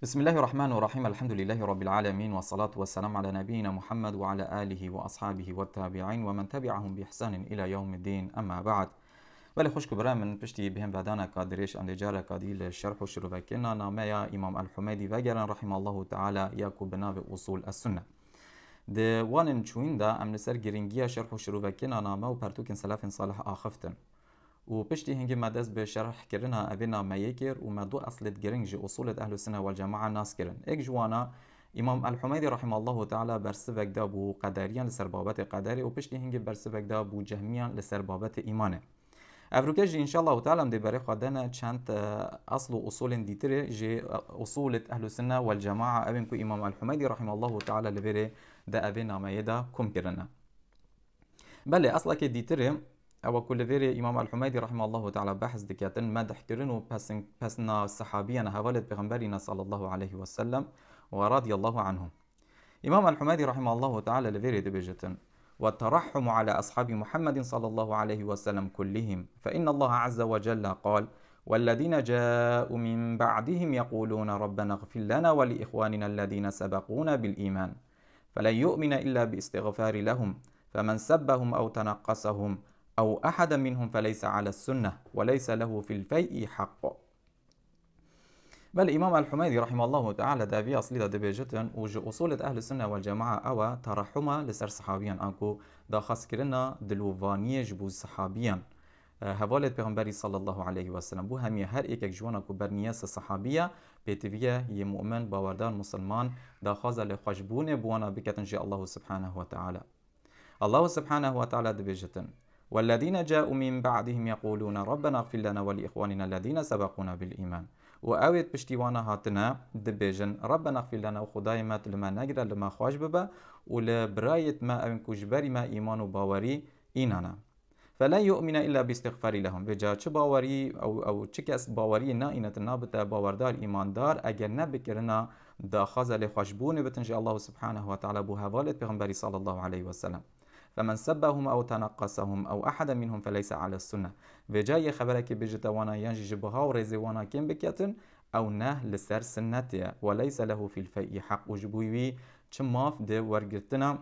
بسم الله الرحمن الرحيم. الحمد لله رب العالمين، والصلاة والسلام على نبينا محمد وعلى آله وأصحابه والتابعين ومن تبعهم بإحسان إلى يوم الدين. أما بعد، ولی خوش برای من پشتی بهم بدانا کادریش اندیجار کادیل شرح و شروع کنا نامه امام الحميدي وگرن رحمه الله تعالى یاکو بناب اصول السنة. ده وانن چوین دا ام لسر گرینگی شرح و شروع کنا نامه و پرتوکن سلف صالح آخفتن و پشتی هنگی مدرس به شرح کردن اوینا میکر و مدو اصلت گرنگ اصول اهل السنه والجماعه ناس کردن اک جوانا امام الحميدي رحمه الله تعالى برسبك دا بو قدريان لسر بابت قدري و پشتی هنگی برسبك دا بو جهميان لسر بابت ایمانه. افروکش ان شاء الله تعالى دی برای خدانا چند اصل و اصول دیتره جي اصول اهل السنه والجماعه اوین کو امام الحميدي رحمه الله تعالى لبره دا اوینا میدا کم کردن. بله اصلا که دیتره او كل فيري امام الحميدي رحمه الله تعالى بحث دكاتن مدح كرن بسنا صحابيا هوالد بغنبرنا صلى الله عليه وسلم ورضي الله عنهم. امام الحميدي رحمه الله تعالى لفيري دبجتن والترحم على أصحاب محمد صلى الله عليه وسلم كلهم، فإن الله عز وجل قال: والذين جاءوا من بعدهم يقولون ربنا اغفر لنا ولإخواننا الذين سبقونا بالإيمان فلن يؤمن إلا باستغفار لهم، فمن سبهم أو تنقصهم أو أحد منهم فليس على السنة وليس له في الفيء حق. بل إمام الحميدي رحمه الله تعالى دافي أصلي دبيجتن وج أصول أهل السنة والجماعة أو ترحمة لسر صحابيا أنكو دا خاص كرنا دلوفانية جبو صحابيا هوالد پیغمبری صلی الله علیه و سلم بو همی هر یک جوانا کو برنیاس صحابیه بیتویه ی مؤمن باوردار مسلمان دا خازل خوشبونه بوانا بکتن جي الله سبحانه وتعالى. الله سبحانه وتعالى دبيجتن والذين جاءوا من بعدهم يقولون ربنا اغفر لنا ولإخواننا الذين سبقونا بالإيمان. وأويت بشتيوانا هاتنا دبيجن ربنا اغفر لنا وخداي ما لما نقرأ لما خواج ببا ولبراية ما أبن كجبري ما إيمان وباوري إينانا فلا يؤمن إلا باستغفار لهم. بجا چه باوري أو چه كس باوري نا إنت نابتا باوردار إيمان دار أجر نبكرنا دا خازل خوشبون بتنجي الله سبحانه وتعالى بو هوالت پیغمبري صلى الله عليه وسلم. فمن سبهم أو تنقصهم أو أحد منهم فليس على السنة. وجاي خبرك بجتا وانا ينجي جبها ورزي وانا كم بكتن أو نه لسر سنتي وليس له في الفيء حق وجبوي چماف ده ورگرتنا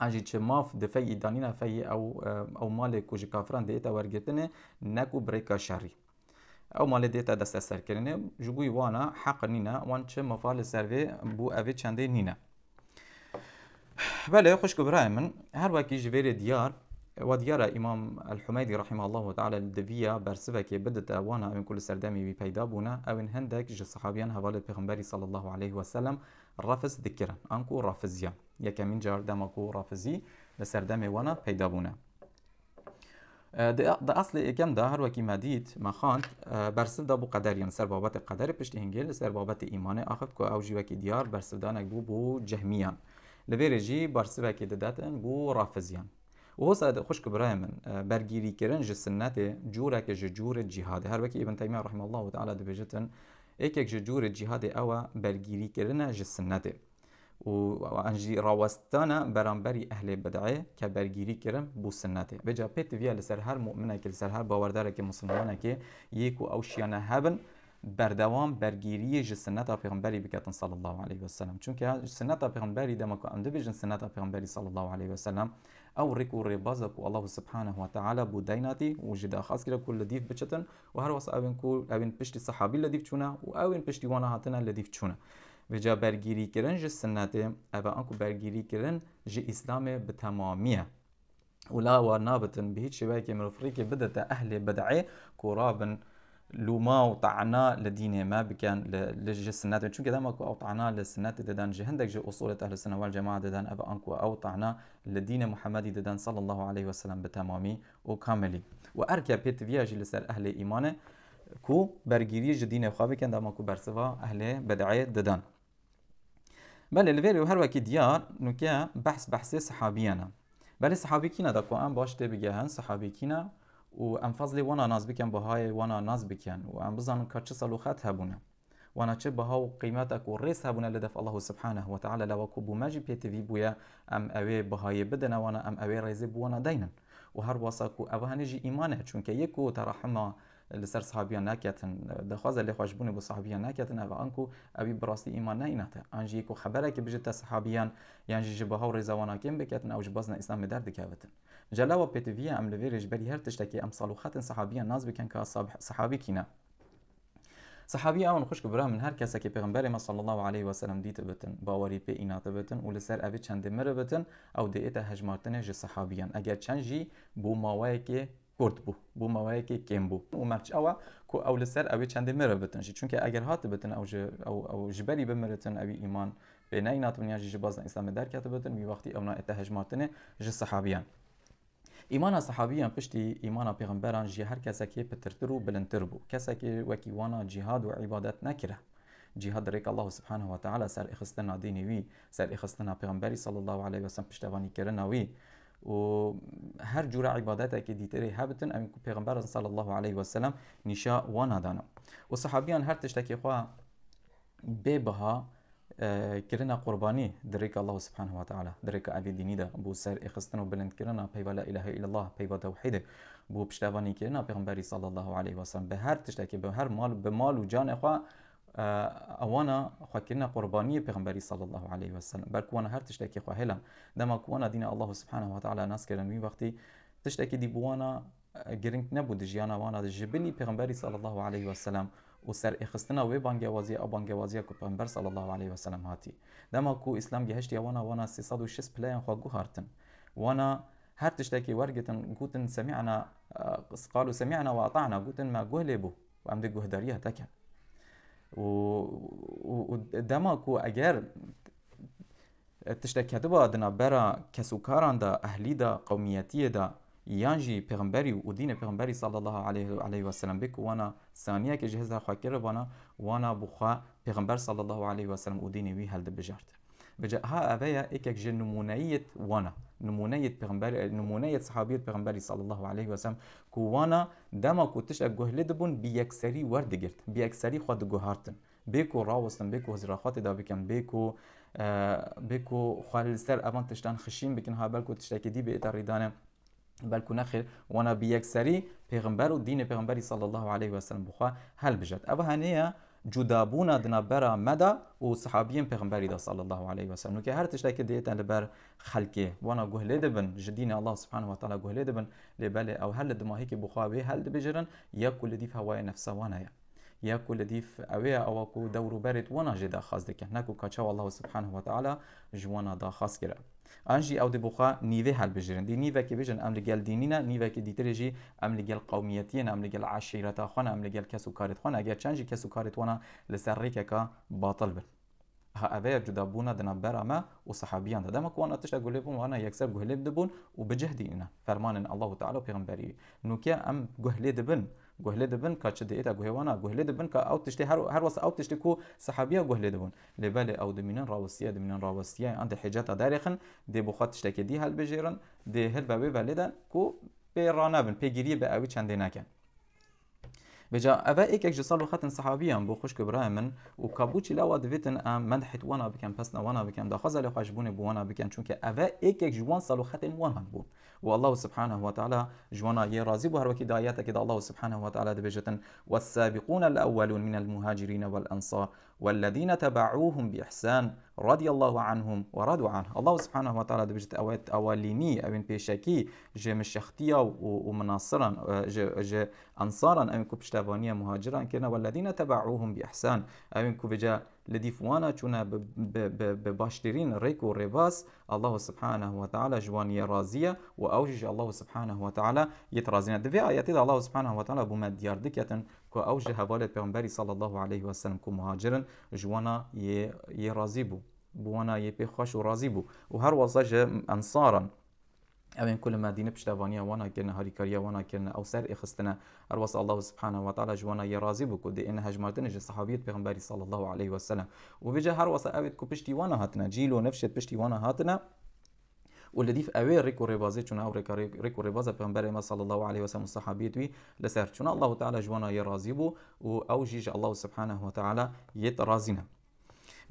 اجي چماف ده في دانينا في او مالك وج كافران ديتا ورگرتنه نكو بريكا شري او مال ديتا دست سر كرنه جبوي وانا حق نينا وان چه مفال سروي بو اوي چنده نينا. بله خوش برای من هر وکی جویر دیار و دیار امام الحميدي رحمه الله تعالى الدویه برسوه که بدت وانا من كل سردمی بی پیدا بونه او هندک ج صحابیان حوال پیغمبری صلی الله علیه و سلم رافز ذکرن انکو رافزیان یکمین جار دمکو رافزی لسردمی وانا پیدا بونه. ده اصل اکم ده هر وکی مدید ما خواند برسو ده بو قدریان سر بابت قدر پشت هنگل سر بابت ایمان آخف که او جی وکی دیار برسو دانک بو جهمیان لبيرجي برسبه که دادن بو رافزیان و هو سعد خوش برای من برگیری کردن ج سنت جوره که جور جهاد هر وکی ابن تیمیه رحمه الله تعالی دبیجتن یک جور جهاد او برگیری کردن ج سنت و انجی راوستانا برانبری اهل بدعه که برگیری کردن بو سنت بجا پیت ویا لسر هر مؤمنه که لسر هر باورداره که مسلمانه که یکو اوشیانه هبن بردوام برگیری ج سنت پیغمبری بکتن صلی الله علیه و سلم چونکه سنت پیغمبری دم کو ام دبیجن سنت پیغمبری صلی الله علیه و سلم او ریکو ریباز کو الله سبحانه و تعالی بو دیناتی وجد خاص کړه کول دیف بچتن و هر وس اوین کو اوین پشت صحابی لدیف چونه و اوین پشتی وانا هاتنه لدیف چونه وجا برگیری کردن ج سنت او انکو برگیری کردن ج اسلام به تمامیه ولا ونابتن به هیچ شوی که مرفری که بدت اهل بدعه قرابن لوما وطعنا لدين ما بكان للسنات چون كده ما او طعنا للسنات ددان جهندك جو اصول اهل السنه والجماعه ددان ابا انكو او طعنا لدين محمد ددان صلى الله عليه وسلم بتمامي وكاملي واركا بيت فياج لسر اهل ايمان كو برگيري جدين خوابه كان دما كو برسوا اهل بدعه ددان. بل الفيري هر وكي ديار نوكيا بحث صحابيانا بل صحابي كينا دكو ام باشته بگهن صحابي كينا و ام فضلی وانا ناز بکن بهای وانا ناز بکن و ام بزنن که چه صلوخات هبونه وانا چه بها و قیمتک و ریس هبونه لدف الله سبحانه و تعالی لو کو ماجی پیت وی بویا ام اوی بهای بدن وانا ام اوی ریزی بوانا دینن و هر واسا کو اوه نجی ایمانه چون که یکو ترحمه لسر صحابیان نکتن دخواز لی خوش بونه با صحابیان نکتن او انکو ابی براستی ایمان نیناته انجی کو خبره که بجت صحابیان یعنی جبها و رضوانا کم بکتن او جبازن اسلام درد کاوتن جلاوه پتویه ام لویرج بری هر تشتکی ام صالوخات صحابیان ناز بکن که صحابی کینا صحابي اون خوش كبرا من هر کسی که پیغمبر ما صلی الله علیه و سلم دیت بتن باوری په اینات بتن ول سر اوی چند مر بتن او دیت هجمارتن ج صحابیان اگر چنجی بو ماوای که کرد بو ماوای که کم بو و مرچ او کو اول سر اوی چند مر بتن چون که اگر هات بتن او جبری بمرتن اوی ایمان به نه اینات من ج باز اسلام در کتبتن می وقتی اونا ات هجمارتن ج صحابیان ایمان صحابیان پشتی ایمان پیغمبران جی هر کسی که پترتر و بلندتر بو کسی که وکی وانا جهاد و عبادت نکره جهاد ریک الله سبحانه و تعالی سر اخستنا دینی وی سر اخستنا پیغمبری صلی الله علیه و سلم پشتوانی کردن وی و هر جور عبادت که دیتری هبتن ام پیغمبر صلی الله علیه و سلم نشا وانا دانا و صحابیان هر تشتکی خوا به بها كرنا قرباني دريك الله سبحانه وتعالى دريك أبي ديني ده بو سر إخستنا بلند كرنا بيبا لا إله إلا الله بيبا توحيده بو بشتواني كرنا بيغمبري صلى الله عليه وسلم بهر تشتكي بهر مال بمال وجان إخوا أوانا خوا كرنا قرباني بيغمبري صلى الله عليه وسلم بلك وانا هر تشتكي خوا هلا دما كوانا دين الله سبحانه وتعالى ناس كرنوي وقتي تشتكي دي بوانا جرنك نبود جيانا وانا جبلي بيغمبري صلى الله عليه وسلم و سر اخستنا و بانگوازی او بانگوازی کو پیغمبر صلی الله علیه و سلم هاتی دما کو اسلام گهشت وانا 360 پلان خو هارتن وانا هر تشتکی ورگتن گوتن سمعنا قالوا سمعنا واطعنا گوتن ما گهلبو و ام ده گهداریه تکن و دما کو اگر تشتکی دبا دنا برا کسوکاران دا اهلی دا قومیتی دا یانجی پیغمبری و دین پیغمبری صلی الله علیه و سلم بک وانا ثانیه که جهز خاکر وانا بخوا پیغمبر صلی الله علیه و سلم و دین وی هل بجارت بجا ها اویا یک جن نمونهیت وانا نمونهیت پیغمبر نمونهیت صحابیت پیغمبری صلی الله علیه و سلم کو وانا دما کو تش گهله دبون بی اکثری ورد گرت بی اکثری خود گهارتن بکو راوستن بکو هزراخات دا بکن بکو خال سر امان تشتان خشیم بکن ها بلکو تشتکی دی به اتریدانه بلکو نخیر وانا بیکسری پیغمبر و دین پیغمبری صلی الله علیه و سلم بخوا هل بجد او هنیه جدابونا دنا برا مدا و صحابیین پیغمبری دا صلی الله علیه و سلم که هر تشتاک دیتن لبر خلقه وانا گهله دبن جدین الله سبحانه و تعالی گهله دبن لبل او هل دماهی که بخوا به هل بجرن یا کل دیف هوای نفس وانا یا کل دیف اوه او کو دورو برد وانا جدا خاص دکن نکو کچا الله سبحانه و تعالی جوانا دا خاص کرد انجی او دبوخا نیوه هل بجرن دی نیوه که بجن ام لگل دینینا نیوه که دیترجی ام لگل قومیتین ام لگل عشیرتا خان ام لگل کسو کارت خان اگر چنجی کسو کارت وانا لسر ریکه که باطل بر ها اوه جدا بونا دنا برامه و صحابیان دما کوانا تشتا گلبون وانا یکسر گهلب دبون و بجهدی اینا فرمان الله تعالی پیغمبری نوکه ام گهله دبن گهله دبن که چه دیتا گهوانا گهله دبن که او تشتی هر واسه او تشتی کو صحابیه گهله دبن لبل او دمینن راوسیه عند حجت دارخن دی بخات تشتی که دی هل بجیرن دی هل بابی ولدن کو پیرانابن پیگیری به اوی چنده نکن بجا اوه ایک جسال وقت صحابیان بو خوش کبرای من و کابوچی لاوا دویتن ام مدحت وانا بکن پس وانا بکن دا خزل خوشبون بو وانا بکن چون که اوه ایک جوان سال وقت وانا بو و الله سبحانه و تعالی جوانا ی راضی بو هر وکی دایات که الله سبحانه و تعالی دبجتن والسابقون الاولون من المهاجرين والانصار والذين تبعوهم باحسان رضي الله عنهم ورضوا عنه الله سبحانه وتعالى دبجت اوات اوليني اوين بيشكي جم الشختيه ومناصرا ج انصارا اوين كبشتوانيه مهاجرا كنا والذين تبعوهم باحسان اوين كوجا لديفوانا چونا بباشترين ريكو ريباس الله سبحانه وتعالى جوانيه راضيه واوجج الله سبحانه وتعالى يترازينا دفي ايات الله سبحانه وتعالى بما ديار دكتن كو اوجه حواله پیغمبري صلى الله عليه وسلم كو مهاجرن جوانا ي راضي بوانا يبي خوش وراضي بو وهر وصج انصارا اوين كل ما دين بشتوانيه وانا كنا هاريكاريا وانا كنا او سر اخستنا ارواس الله سبحانه وتعالى جوانا يراضي بو كد ان هجمرتن صحابيه پیغمبري صلى الله عليه وسلم وبيجا هر وص اويت كو بشتي وانا هاتنا جيلو نفشت بشتي وانا هاتنا والذي في اوي ريكو ريبازي چون او ريكو ريبازا پیغمبر ما صلى الله عليه وسلم صحابيتوي لسر چون الله تعالى جوانا يراضي بو او اوجيج الله سبحانه وتعالى يترازينا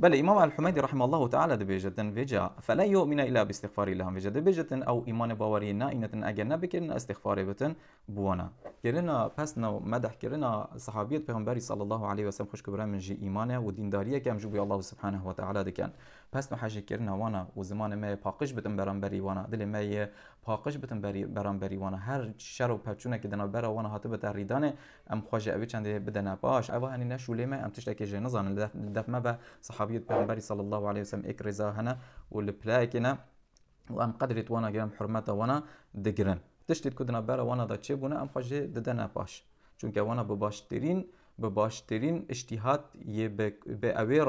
بله امام الحميدي رحمه الله تعالى دبيجتن فيجا فلا يؤمن الا باستغفار لهم فيجا دبيجتن او ايمان باوري نائنتن اگر نبكن استغفار بتن بوانا كرنا پسنا مدح كرنا صحابيه پیغمبري صلى الله عليه وسلم خوش كبران من جي ايمانه و دينداريه كم جو الله سبحانه وتعالى دكن پس حاجه كرنا وانا و زمان ما پاقش بتن برانبري وانا دل ما پاقش بتن برانبري وانا هر شر و پچونه که دنا برا وانا هاتبه تریدانه ام خواجه اوی چنده بدنا باش او هني نشوله ما ام تشتكي جنزان دف ما به صحابيه پیغمبري صلى الله عليه وسلم اكرزا هنا والبلاكنا وام قدرت وانا جرم حرمته وانا دگرن تشتید کدنا برا وانا دا چه بونه ام خواجه ددنا باش چون که وانا بباشترین اجتهاد ی به اویر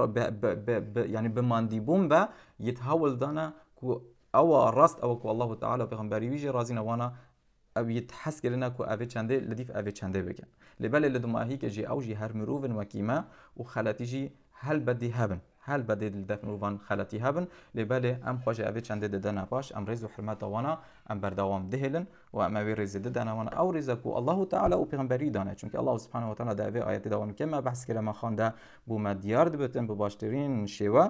يعني بمانديبون با يتحول دانا كو او راست او كو الله تعالى پیغمبري ویجی رازینا وانا او يتحس كلنا كو اوي چنده لديف اوي چنده بكن لبل لدماهي كجي او جي هر مروفن وكيما وخلاتي جي هل بدي هبن هل بدي الدف مروفان خلاتي هبن لبل ام خوجه اوي چنده ددنا باش ام رزو حرمت وانا ام بردوام دهلن و ام اوي رز ددنا وانا او رزكو الله تعالى و پیغمبري دانه چونك الله سبحانه وتعالى دا اوي ايات دوام كما بحث كلام خانده بو مديارد بتن بباشترين شيوا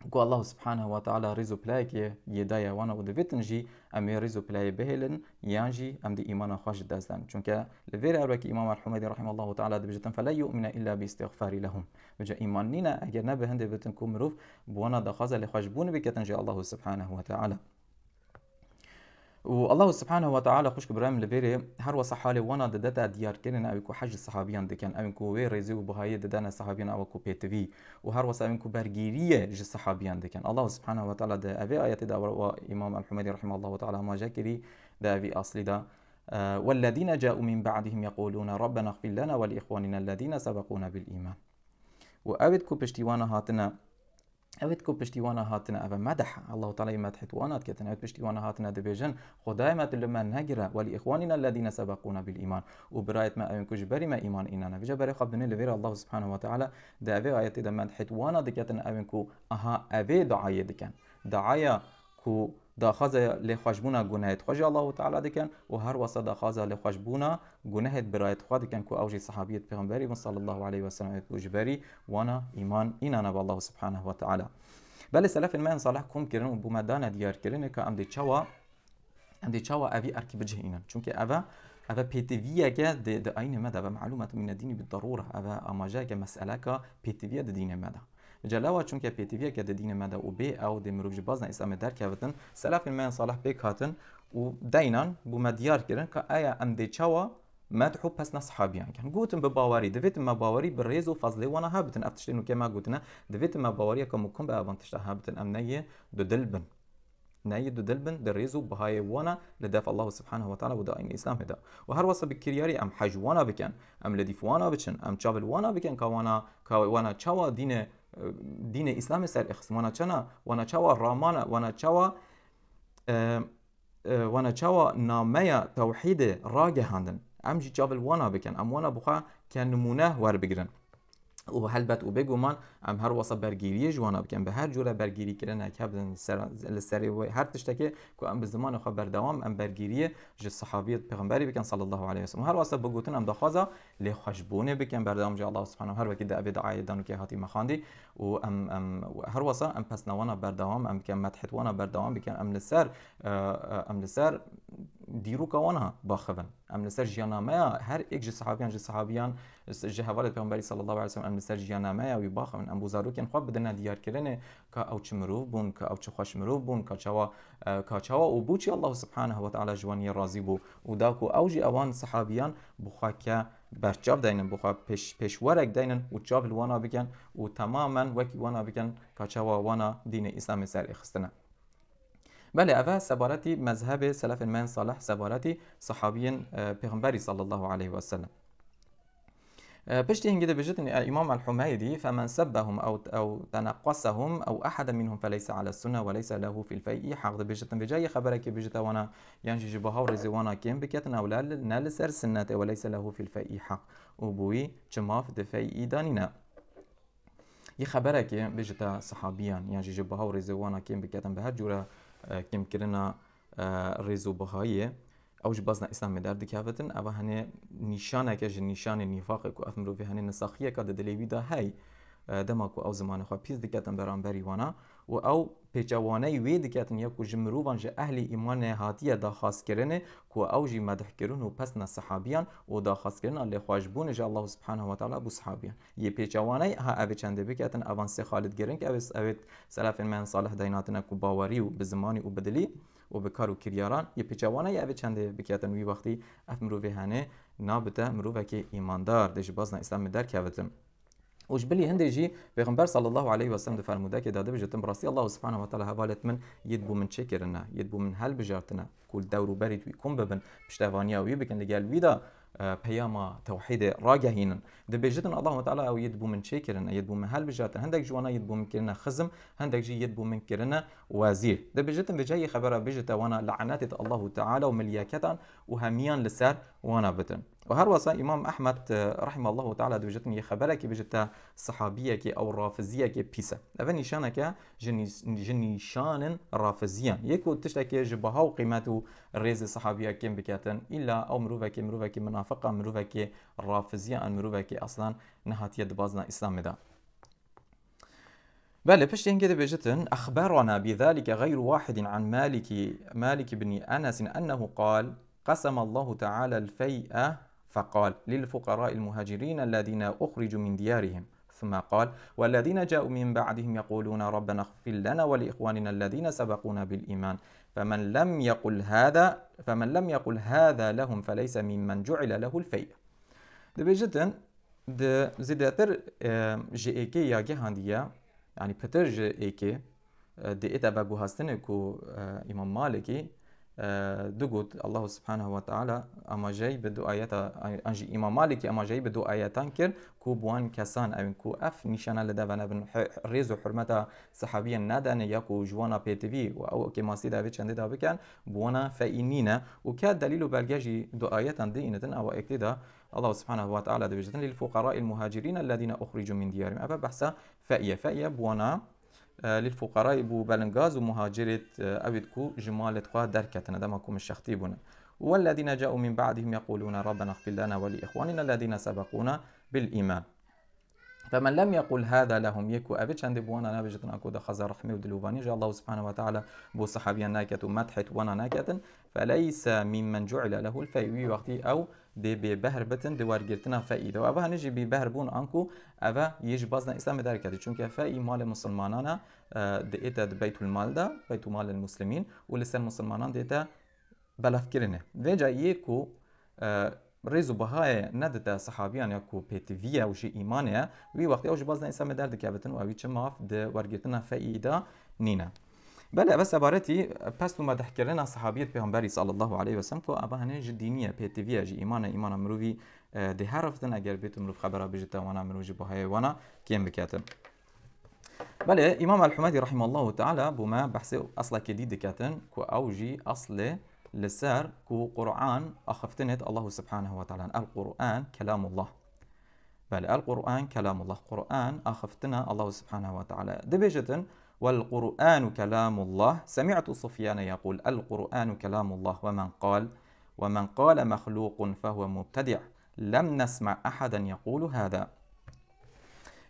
کو الله سبحانه وتعالى رزو بلاي يدايا وانا ودفتنجي ام رزو بلاي بهلن يانجي ام دي ايمان خوش دازدان چونك لفير اروك امام الحميدي رحمه الله تعالى دبجتن فلا يؤمن الا باستغفار لهم بجا ايماننا اگر نه بهند بتن کو مروف بوانا دخازه لخوشبون بكتنجي الله سبحانه وتعالى والله سبحانه وتعالى خوش كبرام لبيري هر وصحالي وانا ددتا ديار كنن او كو حج الصحابيان دكن او كو وي ريزي وبهاي ددانا الصحابيان او كو بي تي في وهر وصا او كو برغيريه ج الصحابيان دكن الله سبحانه وتعالى ده ابي ايات دا امام الحميدي رحمه الله تعالى ما جاكري ده ابي اصلي ده والذين جاءوا من بعدهم يقولون ربنا اغفر لنا ولاخواننا الذين سبقونا بالايمان وابد كو بشتيوانا هاتنا اوید کو پشتیوانا هاتنا او مدح الله تعالی مدحت وانات کتن اوید پشتیوانا هاتنا دبیجن خدای ما لمن نگره ولی اخواننا الذين سبقونا بالايمان و برایت ما اوین کج بری ما ایمان اینانا وجا بری خب دنه لویر الله سبحانه و تعالی دعوی آیت د مدحت وانا دکتن اوین کو اها اوی دعای دکن دعایا کو داخازه لخوشبونا گناهت خوش الله تعالی دکن و هر وسط داخازه لخوشبونا گناهت برایت خود دکن کو اوجی صحابیت پیغمبری صلی الله علیه و سلم وجبری وانا ایمان اینانا بالله سبحانه و تعالی بل سلف من صالح کوم کرن و بومدان دیار کرن که ام دی چاوا اوی ارکی بجه اینن چون که اوه پیتویه که ده این مده و معلومات من الدين بالضروره اوه اماجه که مسئله که پیتویه ده دین مده جلاوه چون که پیتویه که ده دین مده و بی او ده مروج بازن اسلام در کهوتن سلف من صالح بیک هاتن و دینان بومدیار کرن که آیا ام دی چاوا مدحو پس نصحابیان کن گوتن به باوری دویت ما باوری به ریز و فضله وانا هابتن افتشتنو که ما گوتنه دویت ما باوری که مکن به اوانتشتا هابتن ام نیه دو دلبن نايد دلبن دريزو بهاي وانا لدافع الله سبحانه وتعالى ودائم الاسلام هدا وهر وصل بكرياري ام حج وانا بكن ام لديف وانا بچن ام چاول وانا بكن كوانا چاوا دين اسلام سر اخس وانا چنا وانا چاوا رامان وانا چاوا نامه توحيد راجه هندن ام جي چاول وانا بكن ام وانا بخا كان نمونه ور بگرن و هلبت و بگو من ام هر واسه برگیری جوانا بکن به هر جوره برگیری کردن اکبدن لسری و هر تشتکه که ام به زمان خو بردوام ام برگیری ج صحابیت پیغمبری بکن صلی الله علیه و سلم هر واسه بگوتن ام دخوازا له خوشبونه بکن بردوام ج الله سبحانه هر وقت دعوی دعای دانو که هاتی مخاندی و ام هر واسه ام پس نوانا بردوام ام بکن مدحت وانا بردوام بکن ام لسر دیرو کوانا باخون ام لسر جنامه هر یک ج صحابیان جهوالت پیغمبری صلی الله علیه و سلم ام لسر جنامه و باخون ام بوزاروکن خواب بدن دیار کردن که او چه مروف بون که او چه خوش مروف بون که چاوا و بوچی الله سبحانه و تعالی جوانی راضی بو و داکو اوجی اوان صحابیان بخوا که برچاف داینن بخوا پیش ورک داینن و چاف الوانا بکن و تماما وکی وانا بکن که چاوا وانا دین اسلام سر اخستنه بله اوه سبارتی مذهب سلف من صالح سبارتی صحابیین پیغمبری صلی الله علیه و سلم بشتي هنجد بجد الإمام الحميدي فمن سبهم أو تنقصهم أو أحد منهم فليس على السنة وليس له في الفيء حق بجد بجاي خبرك بجد وانا ينجي جبهه ورزوانا كيم بكتنا أو نال سر سنة وليس له في الفيء حق وبوي جماف دفيء دانينا يخبرك بجد صحابيان ينجي جبهه ورزوانا كيم بكتنا بهجورة كيم كرنا رزو بهايه اوج بازنا اسلام در دکاوتن اوه هنه نشانه که نشان نفاق کو افمرو به هنه نساخیه که دلیوی دا هی دماکو او زمان خو پیز دکاتن برانبری وانا و او پیچوانه وی دکاتن یکو جمروان جه اهل ایمان هاتیه دا خاص کرنه کو او جی مدح کرن و پسنا صحابیان و دا خاص کرن الله خواجبون جه الله سبحانه و تعالی بو صحابیان یه پیچوانه ها او چنده بکاتن اوانس خالد گرن که اوت سلف من صالح دیناتنا کو باوری و بزمانی و بدلی و بکار و کریاران یه پیچوانه اوت چنده بکاتن وی وقتی اف مروه هنه نابته مروه که ایماندار دش بازنا اسلام در کاوتن وش بلي هندجي پیغمبر صلى الله عليه وسلم فرموده که داده بجتم براسي الله سبحانه وتعالى حوالت من يدبو من شكرنا يدبو من هل بجارتنا كل دورو بريد ويكون ببن بشتافانيا ويبكن لقال ويدا پیاما توحید راگهینن دبیجتن الله تعالی او يدبو من شكرن يدبو من هل بجارتن هندك جوانا يدبو من كرنا خزم هندك جي يدبو من كرنا وزير دبیجتن بجاي خبره بجتا وانا لعنات الله تعالى وملياكتان وهميان لسر وانا بتن وهر وصا امام احمد رحمه الله تعالى دبیجتن يخبره كي بجتا صحابيه كي او رافضيه كي بيسا اول نشانك جنيشان رافضيان يكو تشتكي جبها وقيمته الريز الصحابيه كم بكاتن الا او مروفه كي منافقه مروفه كي رافضيان مروفه كي اصلا نهاتيه بازنا اسلام ده بله پشتين كده بيجتن أخبرنا بذلك غير واحد عن مالك بن أنس أنه قال قسم الله تعالى الفيء فقال للفقراء المهاجرين الذين أخرجوا من ديارهم ثم قال والذين جاءوا من بعدهم يقولون ربنا اغفر لنا ولإخواننا الذين سبقونا بالإيمان فمن لم يقل هذا لهم فليس ممن جعل له الفيء ده بيجتن ده زيادتر جئكي يا جهاندية يعني پتر ایکی دی ایتا بگو هستنه کو امام مالکی دقود الله سبحانه وتعالى اما جاي بدو آياتا انجي امام مالكي اما جاي بدو آياتان كر كو بوان كسان او كو اف نشانه لدفنا بن ريز و حرمتا صحابيا ندن يكو جوانا بي تي في او كما سيدا في چنده دا بكن بوانا فإنينا وكاد دليل بلجاجي دو آياتان دي انتن او اكتدا الله سبحانه وتعالى دبجتن للفقراء المهاجرين الذين اخرجوا من ديارهم ابا بحثا فئيه بوانا للفقراء بو بلنغاز ومهاجرة أبدكو جمالة خواه دركتنا دمكم الشختي بنا والذين جاءوا من بعدهم يقولون ربنا اغفر لنا ولإخواننا الذين سبقونا بالإيمان فمن لم يقل هذا لهم يكو أبد شند بوانا نبجتنا أكو دخز رحمه ودلوفاني جاء الله سبحانه وتعالى بو صحابيا ناكت ومدحت وانا ناكت فليس ممن جعل له الفيوي وقتي أو دي ببهر بتن دي وارجرتنا فائدة وأبا هنجي ببهر بون أنكو أبا يجي بازنا إسلام داركتي چونك فائي مال مسلمانانا دي إتا بيت المال دا بيت مال المسلمين ولسان مسلمانان دي إتا بلافكرنه ويجا يكو ريزو بهاي ندتا صحابيان يكو بيتفيا وشي إيمانيا وي وقت أوج بازنا إسلام دار دكابتن وأبي چماف دي وارجرتنا فائدة نينا بله بس عبارتي پس ما تحكرنا صحابية پیغمبری صلى الله عليه وسلم كو أبا هنج دينية بيتفيا جي إيمان مروي دي هرفتن أجر بيت مروف خبره بجتا وانا مروجي بهاي وانا كيم بكاتم بله إمام الحميدي رحمه الله تعالى بما بحث أصلا كديد كاتن كو أوجي أصل لسار كو قرآن أخفتنت الله سبحانه وتعالى القرآن كلام الله بل القرآن كلام الله قرآن أخفتنا الله سبحانه وتعالى دبجة والقرآن كلام الله سمعت سفيان يقول القرآن كلام الله ومن قال مخلوق فهو مبتدع لم نسمع أحدا يقول هذا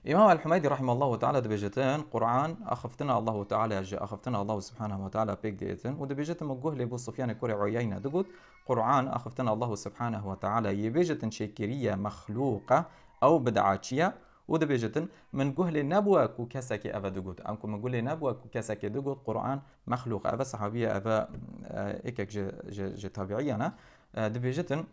إمام الحميدي رحمه الله تعالى دبجتين قرآن أخفتنا الله تعالى أخفتنا الله سبحانه وتعالى بيك ديتن ودبجتين مجوه لبو سفيان كوري عيينة دقود قرآن أخفتنا الله سبحانه وتعالى يبجتين شكرية مخلوقة أو بدعاتية ودبجتن من جهل نبوة كوكسك أبا دقود أمكو من جهل نبوة كوكسك دقود قرآن مخلوق أبا صحابية أبا إكك ج تابعية أنا دبجتن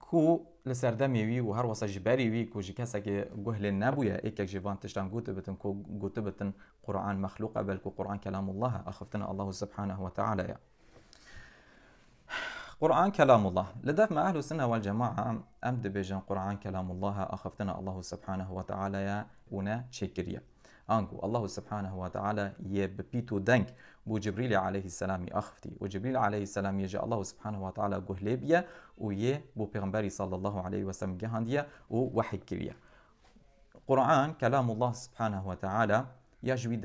كو لسردمي وي وهر وصا جباري وي كو جكسك جهل نبوة إكك جوان تشتان قوتبتن كو قوتبتن قرآن مخلوق بل كو قرآن كلام الله أخفتنا الله سبحانه وتعالى يا. قرآن كلام الله لدف مع أهل السنة والجماعة أمد بيجان قرآن كلام الله أخفتنا الله سبحانه وتعالى يا ونا شكريا أنكو الله سبحانه وتعالى يببيتو دنك بو جبريل عليه السلام أخفتي وجبريل عليه السلام يجي الله سبحانه وتعالى قهليبيا ويه بو پیغمبري صلى الله عليه وسلم جهانديا ووحي كريا قرآن كلام الله سبحانه وتعالى يجوي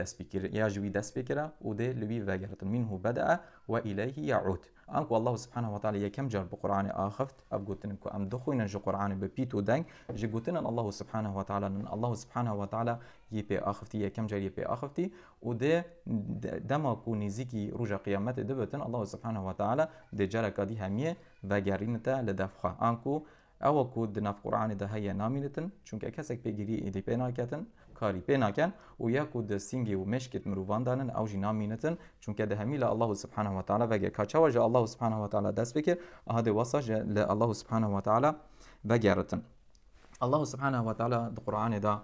دس بكرة وده لبي وجرت منه بدأ وإليه يعود انكو الله سبحانه وتعالى يكم جار بقرآن آخفت أبقوتنكو أم دخوين جو قرآن ببيتو دنك جيقوتن الله سبحانه وتعالى الله سبحانه وتعالى يبي آخفتي يكم جار يبي آخفتي وده دماكو نزيكي رجا قيامت دبتن الله سبحانه وتعالى ده جارك دي همية وغارينتا لدفخه انكو او کو د ناف قرآن ده هيا نامینتن چونکه کسک پیگیری ایدی پینا کتن کاری پینا کن و یا کو د سینگی و مشکت مروان دانن او جی نامینتن چونکه ده همیلا الله سبحانه و تعالی وگه کاچا وجه الله سبحانه و تعالی دست بکر هذا وصج الله سبحانه و تعالی وگرتن الله سبحانه و تعالی د قرآن ده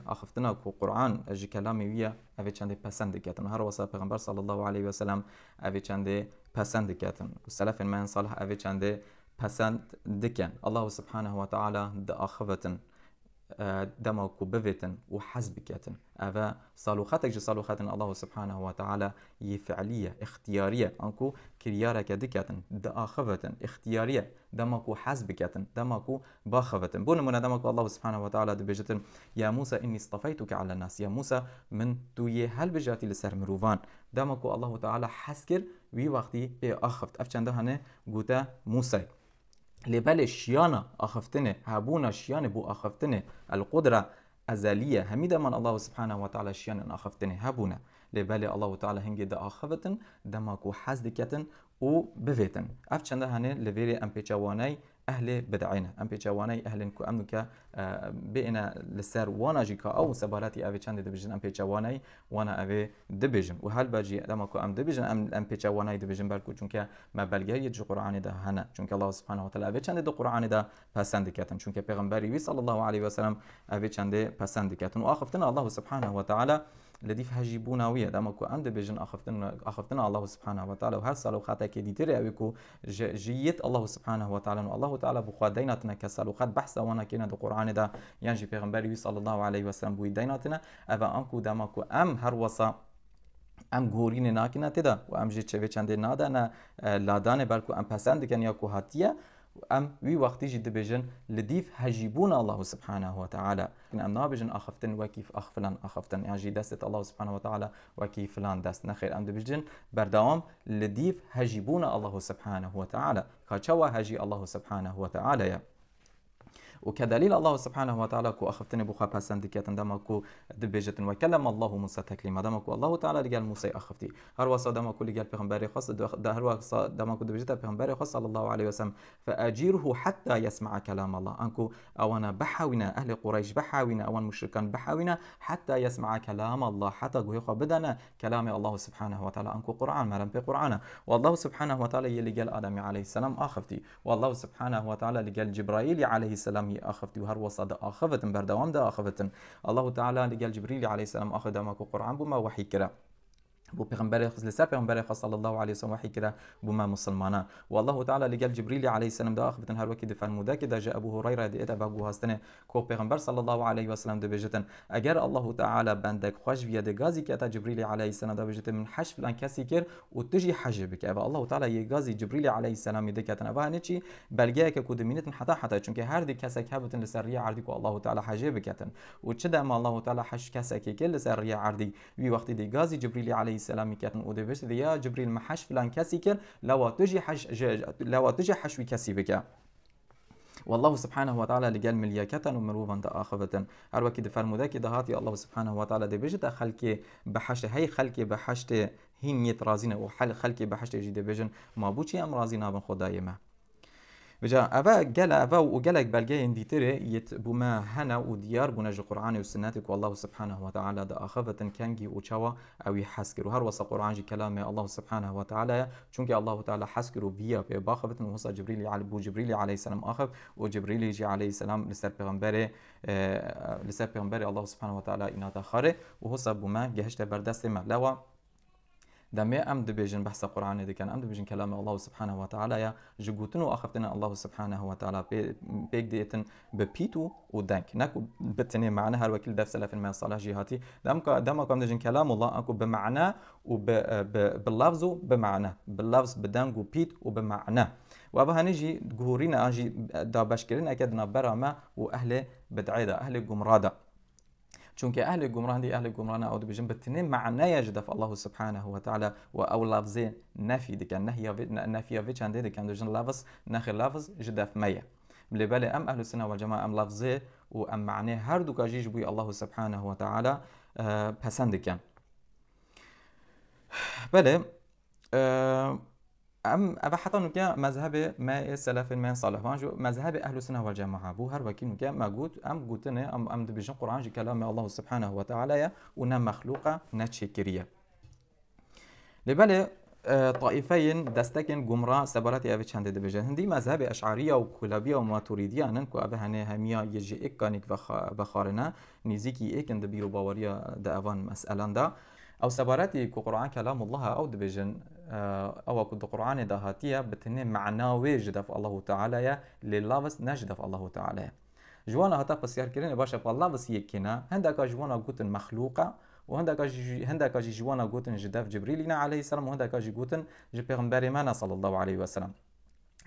اخفتنا کو قرآن اجی کلامی ویا اوی چنده پسند کتن هر وصا پیغمبر صلی الله علیه و سلم اوی چنده پسند کتن و سلف من صالح اوی چنده پسند دکن الله سبحانه و تعالی د آخفتن دماكو بفتن وحزبكتن أفا صالوخاتك جي صالوخاتن الله سبحانه وتعالى يفعلية اختيارية أنكو كريارك دكتن دآخفتن اختيارية دماكو حزبكتن دماكو باخفتن بون من دماكو الله سبحانه وتعالى دبجتن يا موسى إني اصطفيتك على الناس يا موسى من توي هل بجاتي لسر مروفان دماكو الله تعالى حسكر وي وقتي أخفت أفچنده هنه قوتا موسى لبال شيانا أخفتنه هابونا شيان بو أخفتنه القدرة أزلية هميدا من الله سبحانه وتعالى شيان أخفتنه هابونا لبال الله تعالى هنجي دا أخفتن دماكو حزدكتن و بفتن أفچنده هنه لبيري أمبيچواني أهل بدعينا أمبيچواني أهل كو أمنك بينا لسر وانا جيكا أو سباراتي أبي چند دبجن أمبيچواني وانا أبي دبجن وهل باجي دماكو أم دبجن أمبيچواني دبجن بركو چونك ما بلغي جو قرآن ده هنا چونك الله سبحانه وتعالى أبي چند دو قرآن ده پسند كتن چونك پیغمبري وي صلى الله عليه وسلم أبي چند پسند كتن وآخفتنا الله سبحانه وتعالى لديف هجيبونا ويا دمكو عند بيجن أخفتنا الله سبحانه وتعالى وهر سالو خاتك ديتري أبيكو جيت الله سبحانه وتعالى الله تعالى بخوا ديناتنا كسالو خات بحث وانا كنا دو قرآن ده ينجي پیغمبري صلى الله عليه وسلم بوي ديناتنا أبا أنكو دمكو أم هر وصا ام گورین ناکنا تدا و ام جی چوی چنده نادانا لادان برکو ام پسند کن یا کو هاتیه ام وی وقتی جد بجن لديف هجيبون الله سبحانه وتعالى ام نابجن اخفتن وكيف اخفلان اخفتن يعني جي دست الله سبحانه وتعالى وكيف فلان دست نخير ام دبجن بردوام لديف هجيبون الله سبحانه وتعالى كاچوا هجي الله سبحانه وتعالى يا وكدليل الله سبحانه وتعالى كو أخفتني بخا بسند كيتن دمكو دبجت وكلم الله موسى تكليما دمكو الله تعالى لقال موسى أخفتي هر وصا دمكو لقال بيغمبري خاص ده هر وصا دمكو دبجت بيغمبري خاص صلى الله عليه وسلم فأجيره حتى يسمع كلام الله أنكو أوانا بحاونا أهل قريش بحاونا أوان مشركان بحاونا حتى يسمع كلام الله حتى قويقا بدنا كلام الله سبحانه وتعالى أنكو قرآن مرم في قرآن والله سبحانه وتعالى يلي قال آدم عليه السلام أخفتي والله سبحانه وتعالى لقال جبرائيل عليه السلام أخفتي وهر وصد أخفتن بردوام ده أخفتن الله تعالى لقال جبريل عليه السلام أخذ ماكو قرآن بما وحي كرا بو پیغمبر خاص لسر پیغمبر خاص صلى الله عليه وسلم وحي كده بما مسلمانا والله تعالى لقال جبريل عليه السلام ده اخبتن هر وقت فرموده كده جاء ابو هريره ديت ابو هاستنه كو پیغمبر صلى الله عليه وسلم ده بجتن اگر الله تعالى بندك خوش بيد غازي كتا جبريل عليه السلام ده بجتن من حش فلان كسي كر وتجي حجبك ابا الله تعالى يغازي جبريل عليه السلام ده كتن ابا نچي بلگه که کودمینت حتا چون که هر دی کسک هبتن لسریه عردی کو الله تعالى حجب كتن وچدا ما الله تعالى حش كسك كل لسریه عردی وی وقت دی غازي جبريل عليه السلام كتن ودبشت يا جبريل ما حش فلان كسي كر لو تجي حشوي كسي بك والله سبحانه وتعالى لقال ملياكة ومروبا آخفة هر وكي فرموده كده هاتي الله سبحانه وتعالى دي بجد خلقي بحشت هي خلقي بحشت هي نيت رازينه وحل خلقي بحشت جدي بجن ما بوشي ام رازينا بن خداي ما بجا أبا جلا أبا وجلك بلجين ديتري يتبوما هنا وديار بنج القرآن والسناتك والله سبحانه وتعالى دا أخفة كانجي وشوا أو يحسكر وهر وصا قرآن جي كلام الله سبحانه وتعالى چونك الله تعالى حسكر وفيا بأخفة وصا جبريل على بو جبريل عليه السلام أخف وجبريل يجي عليه السلام لسر پیغمبر الله سبحانه وتعالى إنا تخاره وهصا بوما جهشت بردست ما لوا دمي ام دبيجن بحث قرآن دي كان ام دبيجن كلام الله سبحانه وتعالى يا جوتن واخفتنا الله سبحانه وتعالى بيك ديتن ببيتو ودنك نكو بتني معناها الوكيل دف سلف من صلاح جهاتي دمك ام دبيجن كلام الله اكو بمعنى وباللفظ بمعنى باللفظ بدنك وبيت وبمعنى وابها نجي جهورينا اجي دا بشكرين اكيد نبرما واهل بدعيده اهل جمراده چونکه اهل گمراه دی اهل گمراه او دبیجن بتنه معنای جدف الله سبحانه و تعالی و او لفظ نفی دکن نفی و چنده دکن دوجن لفظ نخ لفظ جدف ميه لبالي ام اهل السنه والجماعه ام لفظه و ام معناه هر دو کاجیش بوی الله سبحانه و تعالی پسند کن. بله ام اوه حتی نوکه مذهب ما سلف ما صالح وانجو مذهب اهل السنه والجماعه بو هر وکی نوکه ما گوت ام گوتنه ام دبیجن قرآن جی کلام الله سبحانه و تعالی و نه مخلوقه نه چکریه. لبالي طائفين دستكن جمرة سبارات أبي چند دبجه هندي مذهب أشعرية وكلابية وماتوريدية أنكو أبي هني هميا يجي إكانيك بخارنا نزيكي إكن دبيرو باوريا دأوان مسألة دا أو سباراتي كقرآن كلام الله أو دبجن أو كد قرآن دهاتية بتني معناوي جدف الله تعالى لللفظ نجدف الله تعالى جوانا هتا بسيار كرين باشا باللفظ يكنا هندك جوانا قوتن مخلوقة وهندك جوانا قوتن جدف جبريل عليه السلام وهندك قوتن جبيغمبر مانا صلى الله عليه وسلم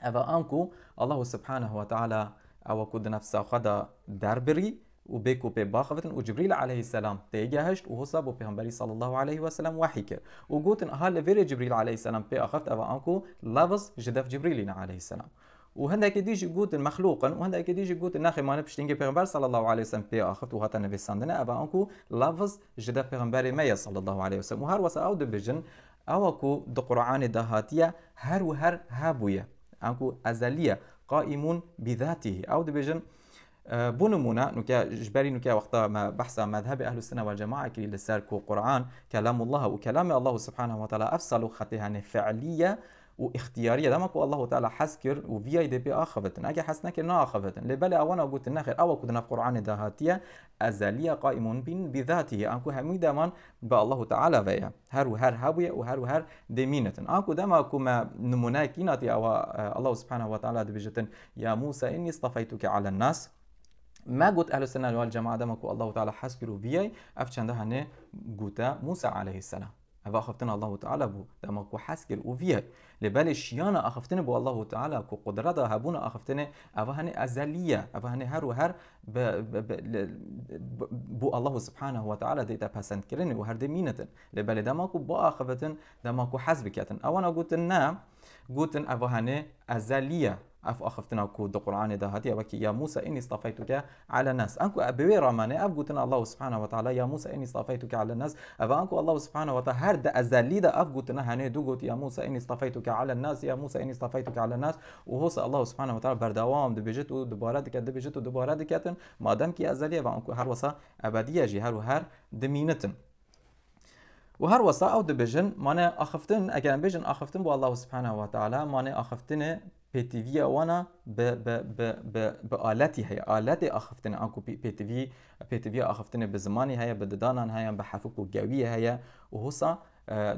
أفا أنكو الله سبحانه وتعالى أو كد نفسه خدا دربري وبيكو بباخفتن وجبريل عليه السلام تيجهشت وهصاب وبيغمبري صلى الله عليه وسلم وحيك وقوتن أهل فيري جبريل عليه السلام بأخفت أفا أنكو لفظ جدف جبريل عليه السلام وهندك ديجي قوت مخلوقا وهندك ديجي قوت ناخي ما نبشتينجي پیغمبر صلى الله عليه وسلم بي اخفت وهاتا نبي ساندنا ابا انكو لفظ جدا پیغمبر ميا صلى الله عليه وسلم وهر وسا او دبجن اوكو دو قرآن دهاتية هر وهر هابوية انكو ازلية قائمون بذاته او دبجن بونمونا نوكا جباري نوكا وقتا ما بحث مذهب اهل السنه والجماعه كي لساركو قرآن كلام الله وكلام الله سبحانه وتعالى افصل خطيها فعليه واختياريه دامكو الله تعالى حسكر وفي اي دي بي اخفتن اجي حسنك نا اخفتن لبالي اوانا قلت النخر او كنا في قرآن دهاتيه ازليه قائم بين بذاته انكو همي دامان با الله تعالى ويا هر وهر هابيه وهر وهر ديمينتن انكو دامكو ما نموناكيناتي او الله سبحانه وتعالى دبجتن يا موسى اني اصطفيتك على الناس ما قلت اهل السنه والجماعه دامكو الله تعالى حسكر وفي اي افچنده هنه قوتا موسى عليه السلام أبا أخفتنا الله تعالى بو دما كو حسكر وفيه لبالي شيانا أخفتنا بو الله تعالى كو قدرة هبونا أخفتنا أبا هني أزلية أبا هني هر وهر بو الله سبحانه وتعالى ديتا بسند كرني وهر دمينتن لبالي دما كو بو أخفتن دما كو حسبكتن أوانا قوتن أبا هني أزلية اف اخفتنا كو دو قرآن دهاتي وكي يا موسى اني اصطفيتك على الناس انكو ابوي رمانه افغوتنا الله سبحانه وتعالى يا موسى اني اصطفيتك على الناس افا انكو الله سبحانه وتعالى هر ده ازلي ده افغوتنا هني دوغوت يا موسى اني اصطفيتك على الناس يا موسى اني اصطفيتك على الناس وهو الله سبحانه وتعالى بردوام دبجت ودباره دك دبجت ودباره دكتن ما دام كي ازلي فانكو هر وسا ابديه جي هر وهر دمينتن وهر وسا او دبجن مانه اخفتن اگر بجن اخفتن بو الله سبحانه وتعالى مانه اخفتن بيتيفي وانا بآلاتي هي آلات أخفتني أنكو بيتيفي أخفتني بزماني هي بددانان هي بحفوك وجوية هي وهصا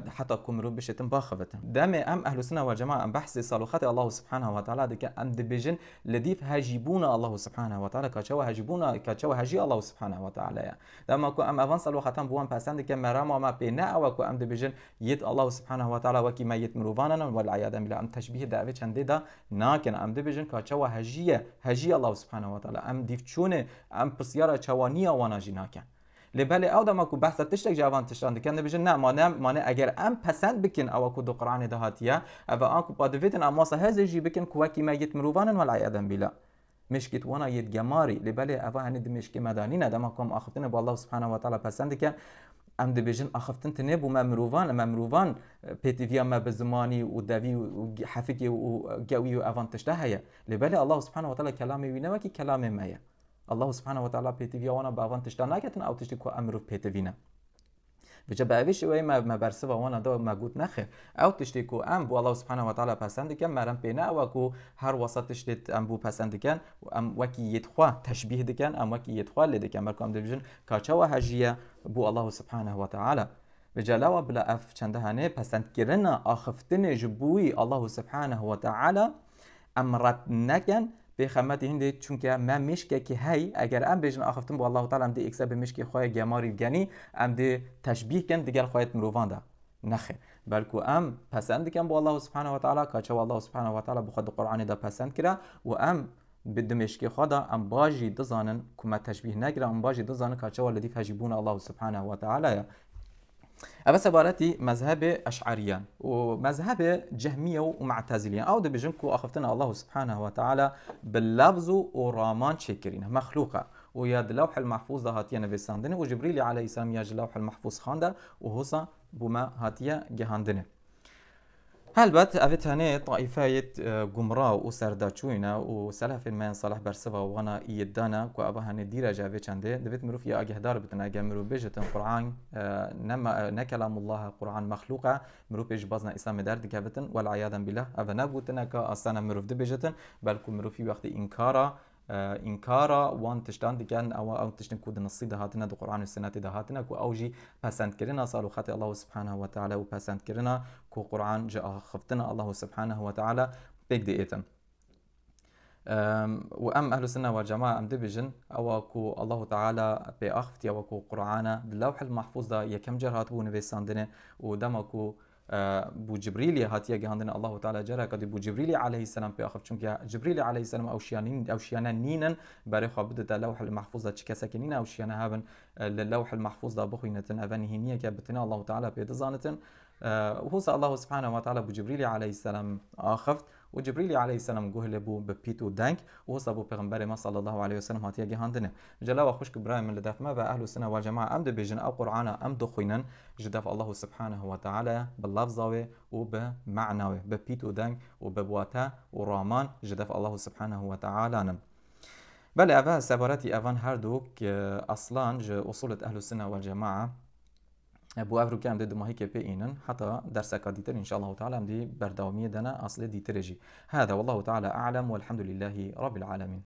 حتى كمرو بشتم باخفتن دام ام اهل السنه والجماعه ام بحث صالحات الله سبحانه وتعالى دك ام دبجن لديف هاجبونا الله سبحانه وتعالى كچوا هاجبونا كچوا هاجي الله سبحانه وتعالى دام كو ام اvan صالحاتن بوان پسند که مرام ما بنا او كو ام دبجن يد الله سبحانه وتعالى وكي ما يتمروفانا والعياذ بالله ام تشبيه دعوه چنده دا ناكن ام دبجن كچوا هاجي الله سبحانه وتعالى ام ديف چونه ام بسياره چوانيه وانا جناكن لبالي او دما کو بحث تشتك جوان تشتند كان بيجن نه مانه اگر ام پسند بكن او کو دو قرآن دهاتيه او انكو بادفيتن اما هذا جي بكن كواكي ما يتمروفان والعياذ بالله مشكت وانا يتجماري لبالي او هند مشكي مدانين دما كم اخفتن بالله سبحانه وتعالى پسند كان ام دبيجن اخفتن تنبو ممروفان بيتيفيا ما بزماني ودافي وحفكي وجوي وافان تشتهيا لبالي الله سبحانه وتعالى كلامي وينوكي كلامي مايا الله سبحانه وتعالى بيتيفي وانا باوان تشتانا كتن او تشتكو امرو بيتيفينا بجا اویش وی ما برسه وانا دا ما گوت نخه او تشتكو ام بو الله سبحانه وتعالى پسند کن مرم پینا او کو هر وسط تشتت ام بو پسند کن ام وکی یتخوا تشبیه دکن ام وکی یتخوا لدکن مرکم دبجن کاچا و هجیه بو الله سبحانه وتعالى بجلاوه بلا اف چنده هنه پسند کرنا اخفتن جبوی الله سبحانه وتعالى امرت نکن به خدمت هنده چونکه من مشکه که هی اگر ام بجن اخفتم با الله تعالی ام دی اکسب مشکه خواه گماری گنی ام دی تشبیه کن دیگر خواهد مروفان ده نخه بلکو ام پسند کن با الله سبحانه و تعالی که چه الله سبحانه و تعالی بخود قرآن ده پسند کرده و ام بدمشق خدا ام باجي دزانن كما تشبيه نقرا ام باجي دزانن كاتشوا الذي فهجبون الله سبحانه وتعالى. أبس عبارتي مذهب أشعريان ومذهب جهمية ومعتزليان أو دبجنكو أخفتنا الله سبحانه وتعالى باللفظ ورامان شكرين مخلوقة وياد لوح المحفوظ ده هاتيا نفساندنه وجبريل عليه السلام ياج لوح المحفوظ خانده وهوسا بما هاتيا جهاندنه. هلبت أفت هني طائفة جمرة وسرداتشوينا وسلف من صلاح برسفا وانا يدانا وأبا هني ديرة جافي چنده دفت مروف يا أجهدار بتنا أجا مرو بيجت القرآن نما نكلام الله قرآن مخلوقة مرو بيج بازنا إسلام دار دكابتن والعياذا بالله أبا نبوتنا كأصلا مروف دبيجتن بلكو مروف في وقت إنكارا إنكارا وان تشتان دكان أو تشتن كود نصي دهاتنا دو قرآن والسنة دهاتنا كو أوجي پسند كرنا صالو خطي الله سبحانه وتعالى وپسند كرنا كو قرآن جاء خفتنا الله سبحانه وتعالى بيك دي إيتن. وأم أهل السنة والجماعة أم دبجن أو كو الله تعالى بأخفتي أو كو قرآن باللوح المحفوظ دا يكم جرهات بو نفساندنه ودما كو بو جبريل هاتيا جهاندنا الله تعالى جرى قد بو جبريل عليه السلام بأخف چونك جبريل عليه السلام أو شيانا نينا بري خابدة اللوح المحفوظ دا چكسا كنين أو شيانا هابن للوح المحفوظ دا بخوينتن أباني هنية كابتنا الله تعالى بيدزانتن وهو الله سبحانه وتعالى بو جبريل عليه السلام آخفت وجبريل عليه السلام جهل بو ببيتو دانك وهو بو پیغمبر ما صلى الله عليه وسلم هاتيا جهاندنه جلاوة خوشك براي من لدف ما بأهل السنة والجماعة أم دبيجن أو قرآن أم دخوينن جدف الله سبحانه وتعالى باللفظة وبمعنى ببيتو دانك وببواتا ورامان جدف الله سبحانه وتعالى نم. بله أفا سبارتي أفان هردوك أصلا أصولة أهل السنة والجماعة بو افرو كام دي دماهي كي بيئنن حتى درسك ديتر ان شاء الله تعالى دي بردوامية دنا اصل ديترجي. هذا والله تعالى اعلم والحمد لله رب العالمين.